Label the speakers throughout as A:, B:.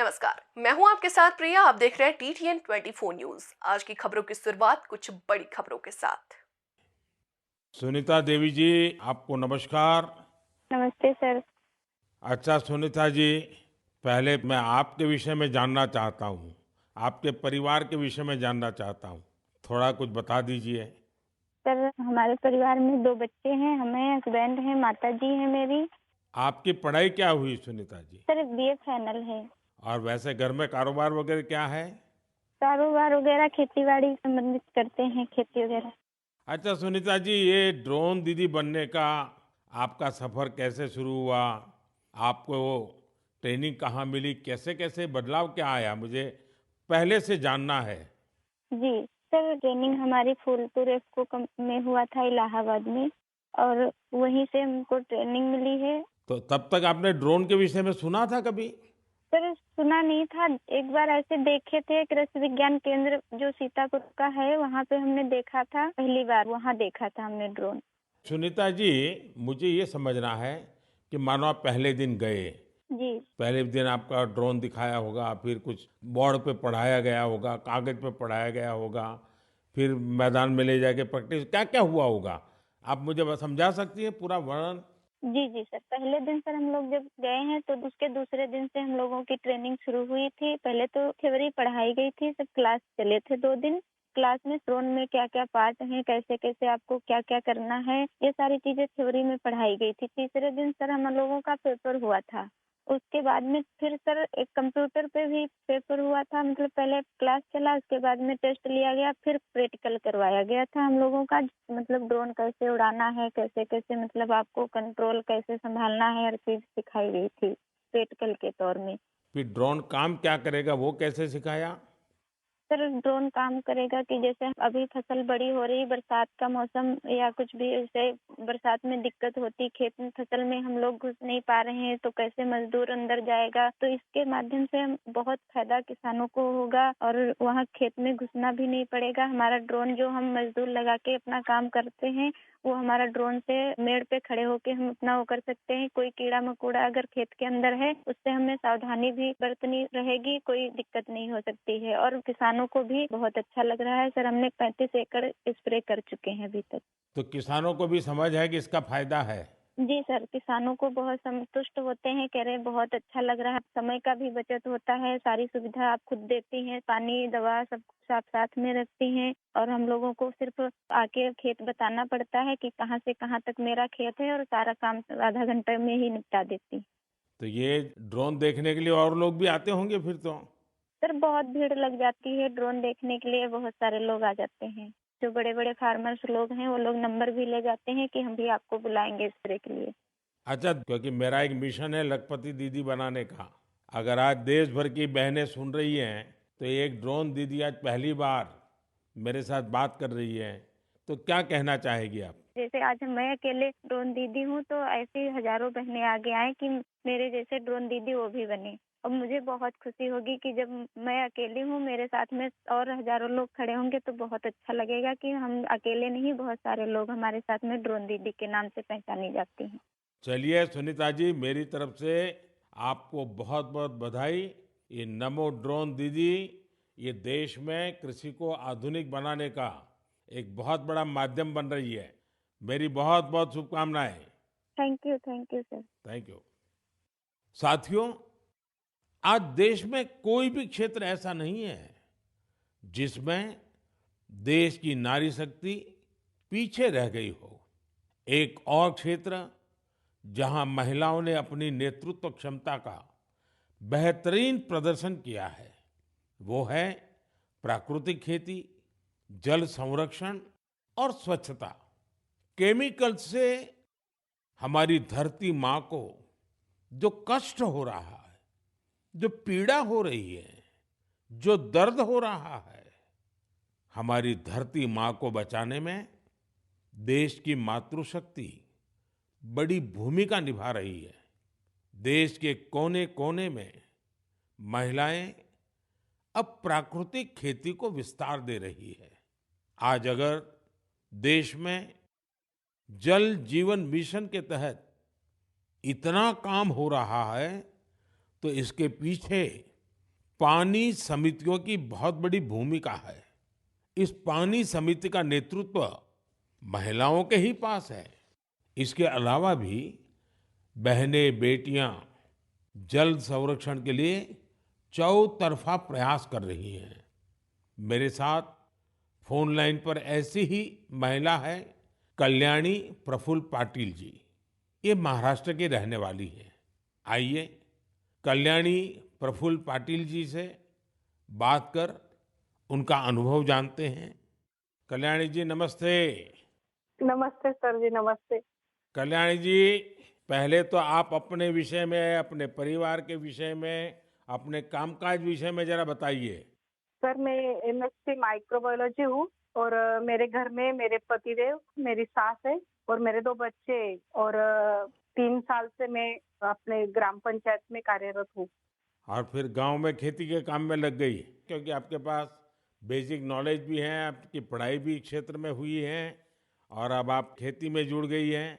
A: नमस्कार, मैं हूं आपके साथ प्रिया। आप देख रहे हैं टीटीएन 24 न्यूज। आज की खबरों की शुरुआत कुछ बड़ी खबरों के साथ।
B: सुनीता देवी जी, आपको नमस्कार।
C: नमस्ते सर।
B: अच्छा सुनीता जी, पहले मैं आपके विषय में जानना चाहता हूँ, आपके परिवार के विषय में जानना चाहता हूँ। थोड़ा कुछ बता दीजिए।
C: सर हमारे परिवार में 2 बच्चे हैं, हमें हस्बैंड हैं, माताजी हैं मेरी।
B: आपकी पढ़ाई क्या हुई Sunita ji?
C: Sir BA final है।
B: और वैसे घर में कारोबार वगैरह क्या है?
C: कारोबार वगैरह खेती-बाड़ी संबंधित करते हैं, खेती वगैरह।
B: अच्छा सुनीता जी, ये ड्रोन दीदी बनने का आपका सफर कैसे शुरू हुआ? आपको ट्रेनिंग कहाँ मिली? कैसे कैसे बदलाव क्या आया? मुझे पहले से जानना है।
C: जी, सर ट्रेनिंग हमारी फूलपुर इफ़को में हुआ था इलाहाबाद में और वहीं से हमको ट्रेनिंग मिली है।
B: तो तब तक आपने ड्रोन के विषय में सुना था कभी?
C: सर सुना नहीं था, एक बार ऐसे देखे थे कृषि विज्ञान केंद्र जो सीतापुर का है, वहाँ पे हमने देखा था, पहली बार वहाँ देखा था हमने ड्रोन।
B: सुनीता जी, मुझे ये समझना है कि मानो आप पहले दिन गए,
C: जी।
B: पहले दिन आपका ड्रोन दिखाया होगा, फिर कुछ बोर्ड पे पढ़ाया गया होगा, कागज पे पढ़ाया गया होगा, फिर मैदान में ले जाके प्रैक्टिस, क्या क्या हुआ होगा? आप मुझे बस समझा सकती हैं पूरा वर्णन?
C: जी सर। पहले दिन सर हम लोग जब गए हैं तो उसके दूसरे दिन से हम लोगों की ट्रेनिंग शुरू हुई थी। पहले तो थ्योरी पढ़ाई गई थी, सब क्लास चले थे 2 दिन। क्लास में ड्रोन में क्या-क्या पार्ट हैं, कैसे-कैसे आपको क्या-क्या करना है, ये सारी चीज़ें थ्योरी में पढ़ाई गई थी। तीसरे दिन सर हम लोगों का पेपर हुआ था। उसके बाद में फिर सर एक कंप्यूटर पे भी पेपर हुआ था, मतलब पहले क्लास चला, उसके बाद में टेस्ट लिया गया, फिर प्रैक्टिकल करवाया गया था हम लोगों का। मतलब ड्रोन कैसे उड़ाना है, कैसे-कैसे मतलब आपको कंट्रोल कैसे संभालना है, हर चीज़ सिखाई गई थी प्रैक्टिकल के तौर में।
B: फिर ड्रोन काम क्या करेगा, वो कैसे सिखाया?
C: सर ड्रोन काम करेगा कि जैसे अभी फसल बड़ी हो रही, बरसात का मौसम या कुछ भी ऐसे बरसात में दिक्कत होती, खेत में फसल में हम लोग घुस नहीं पा रहे हैं, तो कैसे मजदूर अंदर जाएगा। तो इसके माध्यम से हम बहुत फायदा किसानों को होगा और वहाँ खेत में घुसना भी नहीं पड़ेगा। हमारा ड्रोन जो हम मजदूर लगा के अपना काम करते हैं, वो हमारा ड्रोन से मेड़ पे खड़े होके हम अपना वो कर सकते हैं। कोई कीड़ा मकोड़ा अगर खेत के अंदर है, उससे हमें सावधानी भी बरतनी रहेगी, कोई दिक्कत नहीं हो सकती है। और किसानों को भी बहुत अच्छा लग रहा है। सर हमने 35 एकड़ स्प्रे कर चुके हैं अभी तक।
B: तो किसानों को भी समझ है कि इसका फायदा है?
C: जी सर, किसानों को बहुत संतुष्ट होते हैं, कह रहे हैं बहुत अच्छा लग रहा है, समय का भी बचत होता है, सारी सुविधा आप खुद देती हैं, पानी, दवा सब कुछ आप साथ में रखती हैं और हम लोगों को सिर्फ आके खेत बताना पड़ता है कि कहाँ से कहाँ तक मेरा खेत है और सारा काम आधा घंटे में ही निपटा देती।
B: तो ये ड्रोन देखने के लिए और लोग भी आते होंगे फिर तो?
C: सर बहुत भीड़ लग जाती है, ड्रोन देखने के लिए बहुत सारे लोग आ जाते हैं। जो बड़े-बड़े फार्मर्स लोग हैं, वो लोग नंबर भी ले जाते हैं कि हम भी आपको बुलाएंगे स्प्रे के लिए।
B: अच्छा, क्योंकि मेरा एक मिशन है लखपति दीदी बनाने का। अगर आज देश भर की बहनें सुन रही हैं, तो एक ड्रोन दीदी आज पहली बार मेरे साथ बात कर रही है, तो क्या कहना चाहेगी आप?
C: जैसे आज मैं अकेले ड्रोन दीदी हूँ, तो ऐसी हज़ारों बहनें आगे आएँ कि मेरे जैसे ड्रोन दीदी वो भी बने। और मुझे बहुत खुशी होगी कि जब मैं अकेली हूँ, मेरे साथ में और हज़ारों लोग खड़े होंगे तो बहुत अच्छा लगेगा कि हम अकेले नहीं, बहुत सारे लोग हमारे साथ में ड्रोन दीदी के नाम से पहचानी जाती हैं।
B: चलिए सुनीता जी, मेरी तरफ से आपको बहुत बहुत बधाई। ये नमो ड्रोन दीदी, ये देश में कृषि को आधुनिक बनाने का एक बहुत बड़ा माध्यम बन रही है। मेरी बहुत बहुत शुभकामनाएं।
C: Thank you sir.
B: Thank you. साथियों, आज देश में कोई भी क्षेत्र ऐसा नहीं है जिसमें देश की नारी शक्ति पीछे रह गई हो। एक और क्षेत्र जहां महिलाओं ने अपनी नेतृत्व क्षमता का बेहतरीन प्रदर्शन किया है, वो है प्राकृतिक खेती, जल संरक्षण और स्वच्छता। केमिकल से हमारी धरती माँ को जो कष्ट हो रहा है, जो पीड़ा हो रही है, जो दर्द हो रहा है, हमारी धरती माँ को बचाने में देश की मातृशक्ति बड़ी भूमिका निभा रही है। देश के कोने-कोने में महिलाएं अब प्राकृतिक खेती को विस्तार दे रही है। आज अगर देश में जल जीवन मिशन के तहत इतना काम हो रहा है, तो इसके पीछे पानी समितियों की बहुत बड़ी भूमिका है। इस पानी समिति का नेतृत्व महिलाओं के ही पास है। इसके अलावा भी बहनें बेटियां जल संरक्षण के लिए चौतरफा प्रयास कर रही हैं। मेरे साथ फोन लाइन पर ऐसी ही महिला है कल्याणी प्रफुल्ल पाटिल जी। ये महाराष्ट्र की रहने वाली है। आइए कल्याणी प्रफुल्ल पाटिल जी से बात कर उनका अनुभव जानते हैं। कल्याणी जी नमस्ते।
D: नमस्ते सर जी, नमस्ते।
B: कल्याणी जी, पहले तो आप अपने विषय में, अपने परिवार के विषय में, अपने कामकाज विषय में जरा बताइए।
D: सर मैं एमएससी माइक्रोबायोलॉजी हूँ और मेरे घर में मेरे पतिदेव, मेरी सास है और मेरे 2 बच्चे और 3 साल से मैं अपने ग्राम पंचायत में कार्यरत हूँ।
B: और फिर गांव में खेती के काम में लग गई क्योंकि आपके पास बेसिक नॉलेज भी है, आपकी पढ़ाई भी क्षेत्र में हुई है और अब आप खेती में जुड़ गई हैं।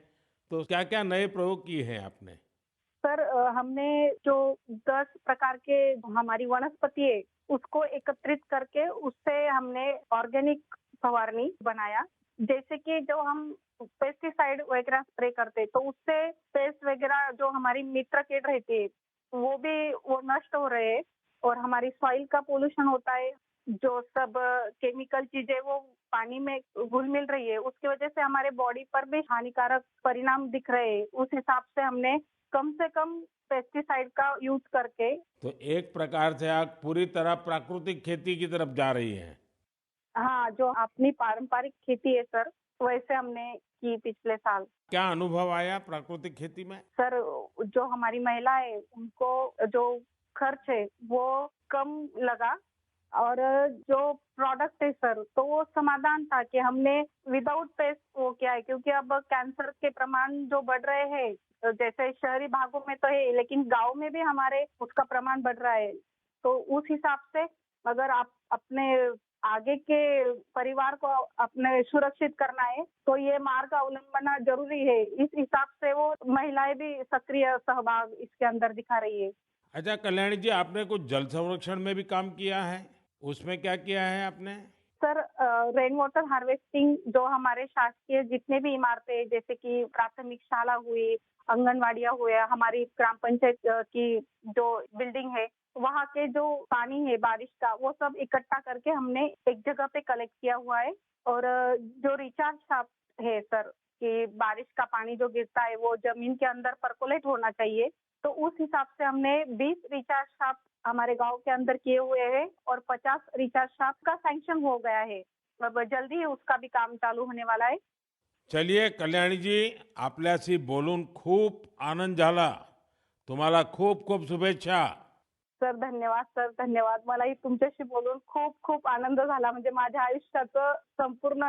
B: तो क्या-क्या नए प्रयोग किए हैं आपने?
D: सर हमने जो 10 प्रकार के हमारी वनस्पति है उसको एकत्रित करके उससे हमने ऑर्गेनिक फवारनी बनाया। जैसे कि जो हम पेस्टिसाइड वगैरह स्प्रे करते तो उससे पेस्ट वगैरह जो हमारी मित्र कीट रहती है वो नष्ट हो रहे हैं और हमारी सॉइल का पोल्यूशन होता है। जो सब केमिकल चीजें वो पानी में घुल मिल रही है उसकी वजह से हमारे बॉडी पर भी हानिकारक परिणाम दिख रहे हैं। उस हिसाब से हमने कम से कम पेस्टिसाइड का यूज करके
B: तो एक प्रकार से आप पूरी तरह प्राकृतिक खेती की तरफ जा रही हैं।
D: हाँ, जो अपनी पारंपरिक खेती है सर वैसे हमने की पिछले साल।
B: क्या अनुभव आया प्राकृतिक खेती में?
D: सर जो हमारी महिला है उनको जो खर्च है वो कम लगा और जो प्रोडक्ट है सर तो वो समाधान था कि हमने विदाउट पेस्ट वो किया है क्योंकि अब कैंसर के प्रमाण जो बढ़ रहे हैं जैसे शहरी भागों में तो है लेकिन गांव में भी हमारे उसका प्रमाण बढ़ रहा है। तो उस हिसाब से अगर आप अपने आगे के परिवार को अपने सुरक्षित करना है तो ये मार्ग अवलंबना जरूरी है। इस हिसाब से वो महिलाएं भी सक्रिय सहभाग इसके अंदर दिखा रही है।
B: अच्छा कल्याणी जी, आपने कुछ जल संरक्षण में भी काम किया है, उसमें क्या किया है आपने?
D: सर रेन वाटर हार्वेस्टिंग जो हमारे शासकीय जितने भी इमारतें हैं, जैसे कि प्राथमिक शाला हुई, आंगनवाड़ियाँ हुए, हमारी ग्राम पंचायत की जो बिल्डिंग है वहाँ के जो पानी है बारिश का वो सब इकट्ठा करके हमने एक जगह पे कलेक्ट किया हुआ है। और जो रिचार्ज शाफ्ट है सर कि बारिश का पानी जो गिरता है वो जमीन के अंदर परकोलेट होना चाहिए। तो उस हिसाब से हमने 20 रिचार्ज शाफ्ट हमारे गांव के अंदर किए हुए हैं और 50 रिचार्ज शाफ्ट का सैंक्शन हो गया है। अब जल्दी ही उसका भी काम चालू होने वाला है।
B: चलिए कल्याणी जी, आपल्याशी बोलून खूप आनंद झाला. तुम्हाला खूप खूप शुभेच्छा.
D: सर धन्यवाद, सर धन्यवाद. मलाही तुमच्याशी बोलून खूप खूप आनंद झाला. म्हणजे माझ्या आयुष्याचं संपूर्ण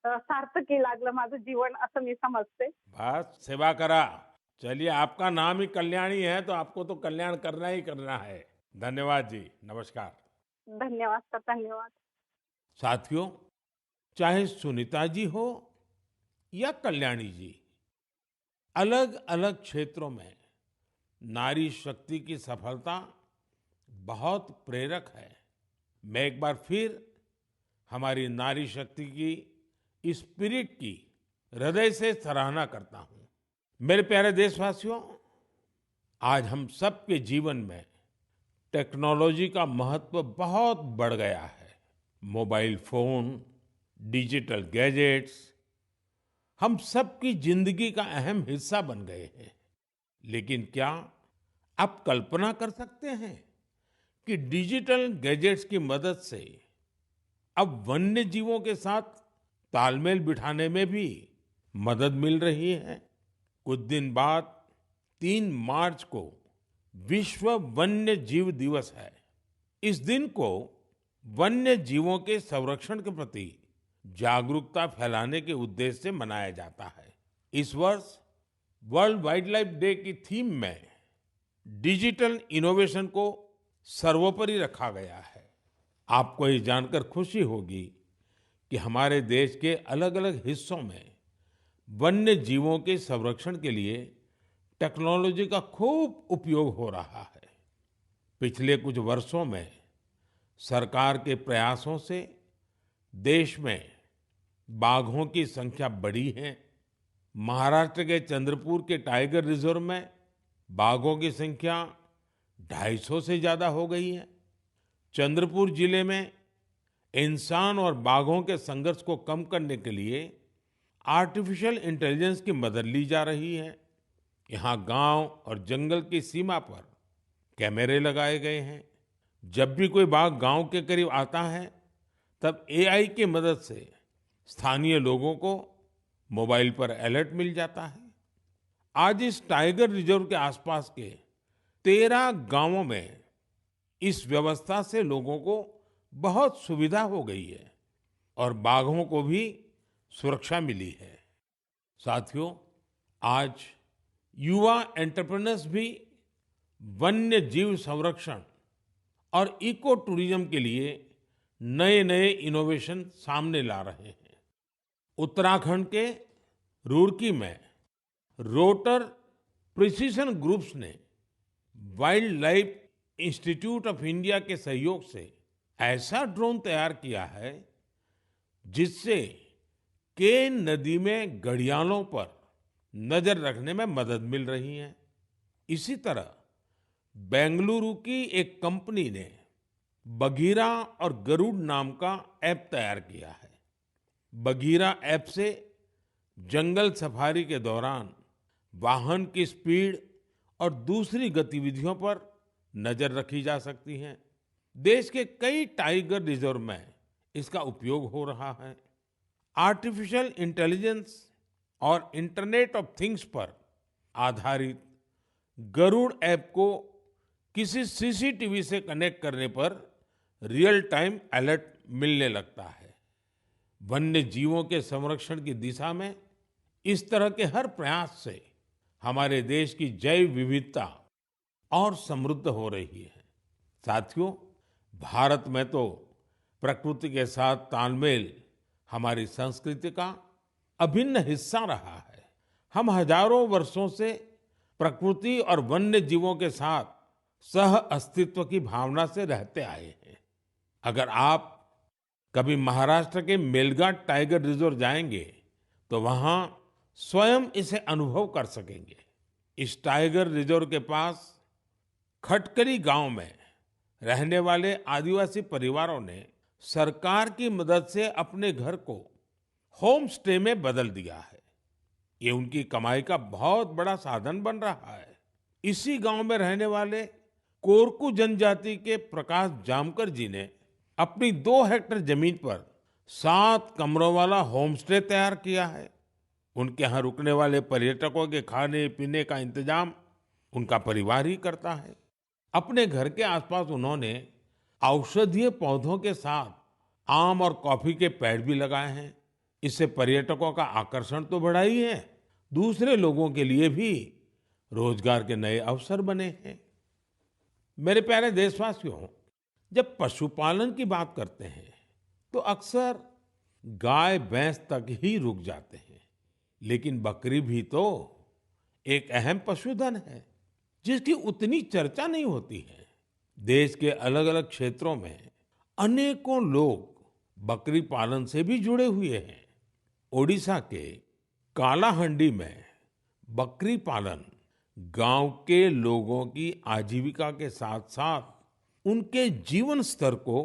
D: सार्थकी लागलं माझं जीवन असं मी समजते.
B: बस सेवा करा. चलिए, आपका नाम ही कल्याणी है तो आपको तो कल्याण करना ही करना है. धन्यवाद जी. नमस्कार.
D: धन्यवाद सर, धन्यवाद.
B: साथियों, चाहे सुनीता जी हो या कल्याणी जी, अलग अलग क्षेत्रों में नारी शक्ति की सफलता बहुत प्रेरक है. मैं एक बार फिर हमारी नारी शक्ति की इस स्पिरिट की हृदय से सराहना करता हूं. मेरे प्यारे देशवासियों, आज हम सबके जीवन में टेक्नोलॉजी का महत्व बहुत बढ़ गया है. मोबाइल फोन, डिजिटल गैजेट्स हम सबकी जिंदगी का अहम हिस्सा बन गए हैं. लेकिन क्या आप कल्पना कर सकते हैं कि डिजिटल गैजेट्स की मदद से अब वन्य जीवों के साथ तालमेल बिठाने में भी मदद मिल रही है. कुछ दिन बाद 3 मार्च को विश्व वन्य जीव दिवस है. इस दिन को वन्य जीवों के संरक्षण के प्रति जागरूकता फैलाने के उद्देश्य से मनाया जाता है. इस वर्ष वर्ल्ड वाइल्ड लाइफ डे की थीम में डिजिटल इनोवेशन को सर्वोपरि रखा गया है. आपको ये जानकर खुशी होगी कि हमारे देश के अलग-अलग हिस्सों में वन्य जीवों के संरक्षण के लिए टेक्नोलॉजी का खूब उपयोग हो रहा है. पिछले कुछ वर्षों में सरकार के प्रयासों से देश में बाघों की संख्या बढ़ी है। महाराष्ट्र के चंद्रपुर के टाइगर रिजर्व में बाघों की संख्या 250 से ज्यादा हो गई है। चंद्रपुर जिले में इंसान और बाघों के संघर्ष को कम करने के लिए आर्टिफिशियल इंटेलिजेंस की मदद ली जा रही है। यहाँ गांव और जंगल की सीमा पर कैमरे लगाए गए हैं। जब भी कोई बाघ गांव के करीब आता है, तब एआई की मदद से स्थानीय लोगों को मोबाइल पर अलर्ट मिल जाता है। आज इस टाइगर रिजर्व के आसपास के 13 गांवों में इस व्यवस्था से लोगों को बहुत सुविधा हो गई है और बाघों को भी सुरक्षा मिली है। साथियों, आज युवा एंटरप्रेन्योर्स भी वन्य जीव संरक्षण और इको टूरिज्म के लिए नए नए इनोवेशन सामने ला रहे हैं। उत्तराखंड के रुड़की में रोटर प्रिसिशन ग्रुप्स ने wild life institute of India के सहयोग से ऐसा ड्रोन तैयार किया है जिससे केन नदी में घड़ियालों पर नजर रखने में मदद मिल रही है। इसी तरह बेंगलुरु की एक कंपनी ने बघीरा और गरुड़ नाम का ऐप तैयार किया है। बघीरा ऐप से जंगल सफारी के दौरान वाहन की स्पीड और दूसरी गतिविधियों पर नजर रखी जा सकती है। देश के कई टाइगर रिजर्व में इसका उपयोग हो रहा है। आर्टिफिशियल इंटेलिजेंस और इंटरनेट ऑफ थिंग्स पर आधारित गरुड़ ऐप को किसी सीसीटीवी से कनेक्ट करने पर रियल टाइम अलर्ट मिलने लगता है। वन्य जीवों के संरक्षण की दिशा में इस तरह के हर प्रयास से हमारे देश की जैव विविधता और समृद्ध हो रही है। साथियों, भारत में तो प्रकृति के साथ तालमेल हमारी संस्कृति का अभिन्न हिस्सा रहा है। हम हजारों वर्षों से प्रकृति और वन्य जीवों के साथ सह अस्तित्व की भावना से रहते आए हैं। अगर आप कभी महाराष्ट्र के मेलघाट टाइगर रिजर्व जाएंगे तो वहां स्वयं इसे अनुभव कर सकेंगे। इस टाइगर रिजर्व के पास खटकली गांव में रहने वाले आदिवासी परिवारों ने सरकार की मदद से अपने घर को होम स्टे में बदल दिया है। ये उनकी कमाई का बहुत बड़ा साधन बन रहा है। इसी गांव में रहने वाले कोरकू जनजाति के प्रकाश जामकर जी ने अपनी 2 हेक्टेयर जमीन पर 7 कमरों वाला होम स्टे तैयार किया है। उनके यहाँ रुकने वाले पर्यटकों के खाने पीने का इंतजाम उनका परिवार ही करता है। अपने घर के आसपास उन्होंने औषधीय पौधों के साथ आम और कॉफी के पेड़ भी लगाए हैं। इससे पर्यटकों का आकर्षण तो बढ़ा ही है, दूसरे लोगों के लिए भी रोजगार के नए अवसर बने हैं। मेरे प्यारे देशवासियों, जब पशुपालन की बात करते हैं तो अक्सर गाय भैंस तक ही रुक जाते हैं, लेकिन बकरी भी तो एक अहम पशुधन है जिसकी उतनी चर्चा नहीं होती है। देश के अलग अलग क्षेत्रों में अनेकों लोग बकरी पालन से भी जुड़े हुए हैं। ओडिशा के कालाहंडी में बकरी पालन गांव के लोगों की आजीविका के साथ साथ उनके जीवन स्तर को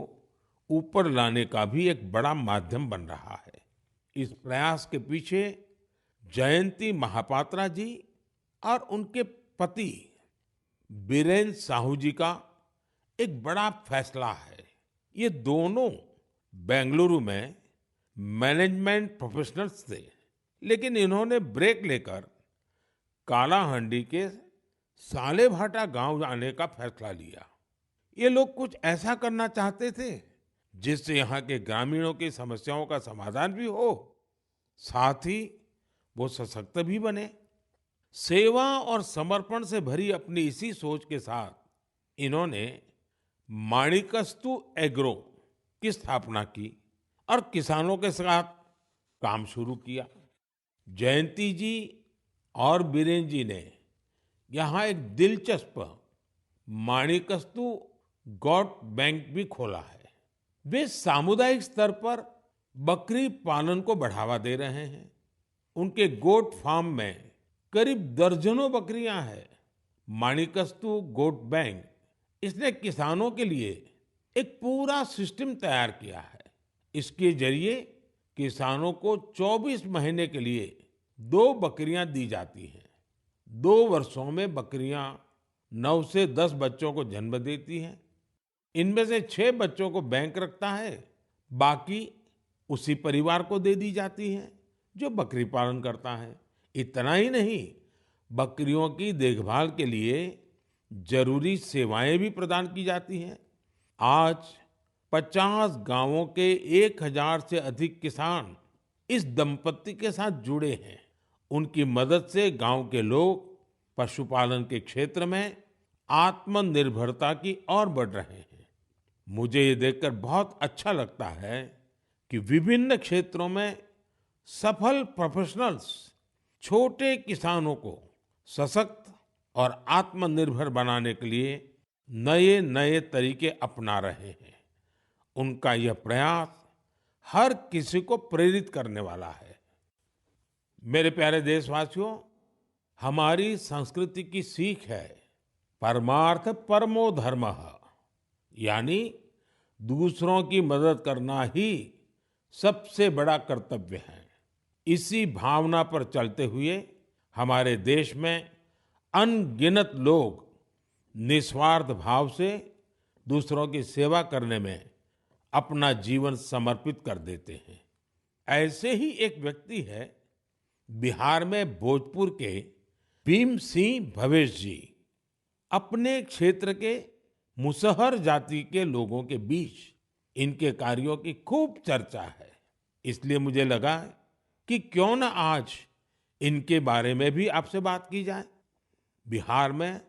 B: ऊपर लाने का भी एक बड़ा माध्यम बन रहा है। इस प्रयास के पीछे जयंती महापात्रा जी और उनके पति बीरेन साहू जी का एक बड़ा फैसला है। ये दोनों बेंगलुरु में मैनेजमेंट प्रोफेशनल्स थे, लेकिन इन्होंने ब्रेक लेकर कालाहंडी के सालेभाटा गांव जाने का फैसला लिया। ये लोग कुछ ऐसा करना चाहते थे जिससे यहाँ के ग्रामीणों की समस्याओं का समाधान भी हो, साथ ही वो सशक्त भी बने। सेवा और समर्पण से भरी अपनी इसी सोच के साथ इन्होंने माणिकस्तु एग्रो की स्थापना की और किसानों के साथ काम शुरू किया। जयंती जी और बीरेन जी ने यहाँ एक दिलचस्प माणिकास्तु गोट बैंक भी खोला है। वे सामुदायिक स्तर पर बकरी पालन को बढ़ावा दे रहे हैं। उनके गोट फार्म में करीब दर्जनों बकरियां हैं। माणिकास्तु गोट बैंक इसने किसानों के लिए एक पूरा सिस्टम तैयार किया है। इसके जरिए किसानों को 24 महीने के लिए 2 बकरियां दी जाती हैं। 2 वर्षों में बकरियां 9 से 10 बच्चों को जन्म देती हैं। इनमें से 6 बच्चों को बैंक रखता है, बाकी उसी परिवार को दे दी जाती हैं जो बकरी पालन करता है। इतना ही नहीं, बकरियों की देखभाल के लिए जरूरी सेवाएं भी प्रदान की जाती हैं। आज 50 गांवों के 1000 से अधिक किसान इस दंपत्ति के साथ जुड़े हैं। उनकी मदद से गांव के लोग पशुपालन के क्षेत्र में आत्मनिर्भरता की ओर बढ़ रहे हैं। मुझे ये देखकर बहुत अच्छा लगता है कि विभिन्न क्षेत्रों में सफल प्रोफेशनल्स छोटे किसानों को सशक्त और आत्मनिर्भर बनाने के लिए नए नए तरीके अपना रहे हैं। उनका यह प्रयास हर किसी को प्रेरित करने वाला है। मेरे प्यारे देशवासियों, हमारी संस्कृति की सीख है परमार्थ परमो धर्मः, यानी दूसरों की मदद करना ही सबसे बड़ा कर्तव्य है। इसी भावना पर चलते हुए हमारे देश में अनगिनत लोग निस्वार्थ भाव से दूसरों की सेवा करने में अपना जीवन समर्पित कर देते हैं। ऐसे ही एक व्यक्ति है बिहार में भोजपुर के भीम सिंह भवेश जी। अपने क्षेत्र के मुसहर जाति के लोगों के बीच इनके कार्यों की खूब चर्चा है। इसलिए मुझे लगा कि क्यों न आज इनके बारे में भी आपसे बात की जाए। बिहार में